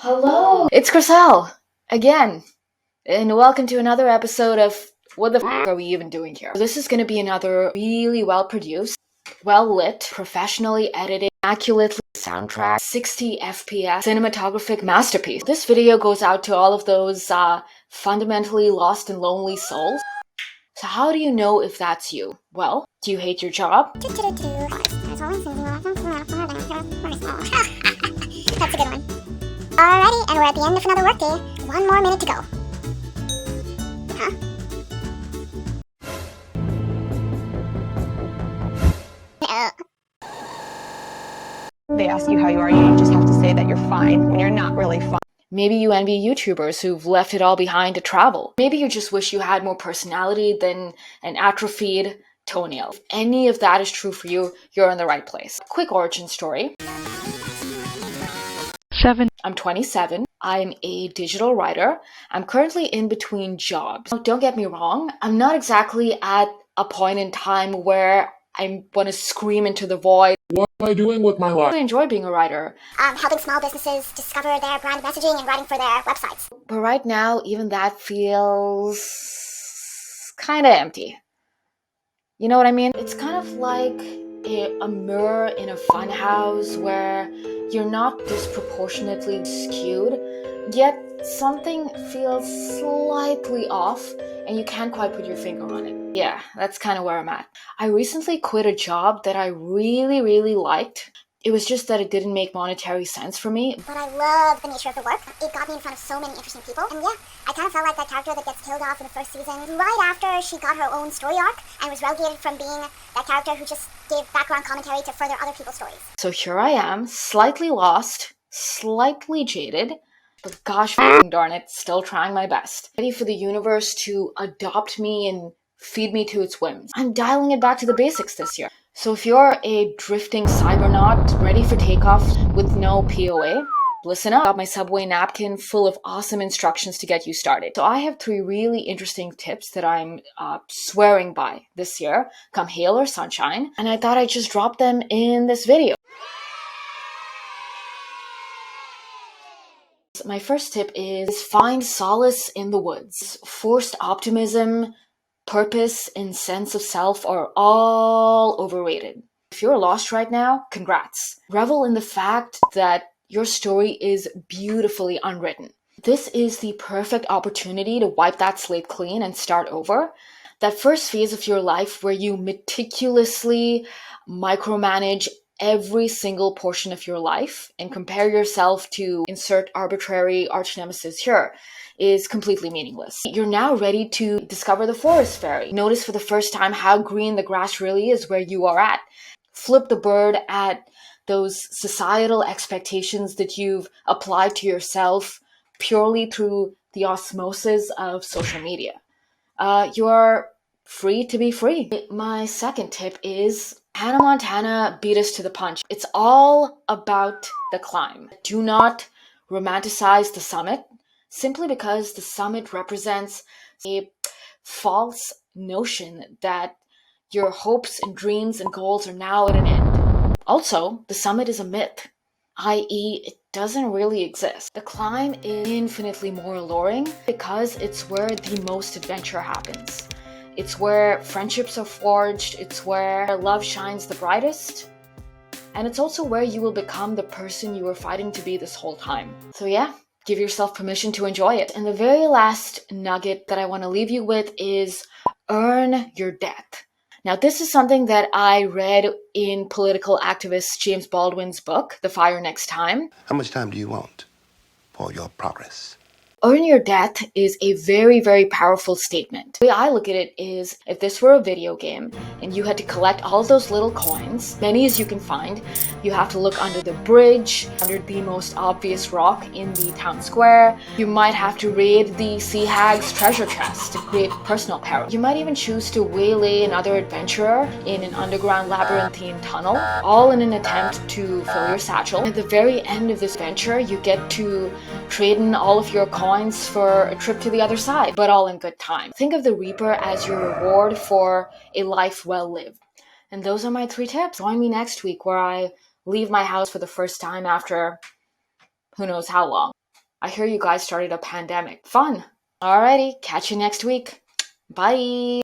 Hello! It's Chriselle, again, and welcome to another episode of What the F are we even doing here? This is going to be another really well-produced, well-lit, professionally edited, immaculately soundtrack, 60 FPS cinematographic masterpiece. This video goes out to all of those fundamentally lost and lonely souls. So how do you know if that's you? Well, do you hate your job? That's a good one. Alrighty, and we're at the end of another workday. One more minute to go. Huh? They ask you how you are, you just have to say that you're fine when you're not really fine. Maybe you envy YouTubers who've left it all behind to travel. Maybe you just wish you had more personality than an atrophied toenail. If any of that is true for you, you're in the right place. Quick origin story. I'm 27. I'm a digital writer. I'm currently in between jobs. Now, don't get me wrong, I'm not exactly at a point in time where I want to scream into the void. What am I doing with my life? I enjoy being a writer. Helping small businesses discover their brand messaging and writing for their websites. But right now, even that feels kind of empty. You know what I mean? It's kind of like a mirror in a fun house where you're not disproportionately skewed, yet something feels slightly off and you can't quite put your finger on it. Yeah, that's kind of where I'm at. I recently quit a job that I really liked. It was just that it didn't make monetary sense for me. But I love the nature of the work. It got me in front of so many interesting people. And yeah, I kind of felt like that character that gets killed off in the first season right after she got her own story arc and was relegated from being that character who just gave background commentary to further other people's stories. So here I am, slightly lost, slightly jaded, but gosh darn it, still trying my best. Ready for the universe to adopt me and feed me to its whims. I'm dialing it back to the basics this year. So if you're a drifting cybernaut ready for takeoff with no POA, listen up. I got my Subway napkin full of awesome instructions to get you started. So I have 3 really interesting tips that I'm swearing by this year, come hail or sunshine, and I thought I'd just drop them in this video. My first tip is find solace in the woods. Forced optimism, purpose, and sense of self are all overrated. If you're lost right now, congrats. Revel in the fact that your story is beautifully unwritten. This is the perfect opportunity to wipe that slate clean and start over. That first phase of your life where you meticulously micromanage every single portion of your life and compare yourself to insert arbitrary arch nemesis here is completely meaningless. You're now ready to discover the forest fairy. Notice for the first time how green the grass really is where you are at. Flip the bird at those societal expectations that you've applied to yourself purely through the osmosis of social media. You are free to be free. My second tip is Hannah Montana beat us to the punch. It's all about the climb. Do not romanticize the summit simply because the summit represents a false notion that your hopes and dreams and goals are now at an end. Also, the summit is a myth, i.e., it doesn't really exist. The climb is infinitely more alluring because it's where the most adventure happens. It's where friendships are forged, it's where love shines the brightest, and it's also where you will become the person you were fighting to be this whole time. So yeah, give yourself permission to enjoy it. And the very last nugget that I want to leave you with is earn your death. Now, this is something that I read in political activist James Baldwin's book, The Fire Next Time. How much time do you want for your progress? Earn your death is a very powerful statement. The way I look at it is, if this were a video game and you had to collect all of those little coins, many as you can find, you have to look under the bridge, under the most obvious rock in the town square. You might have to raid the Sea Hag's treasure chest to create personal peril. You might even choose to waylay another adventurer in an underground labyrinthine tunnel, all in an attempt to fill your satchel. At the very end of this venture, you get to trade in all of your coins for a trip to the other side, but all in good time. Think of the Reaper as your reward for a life well lived. And those are my 3 tips. Join me next week where I leave my house for the first time after who knows how long. I hear you guys started a pandemic. Fun. Alrighty, catch you next week. Bye.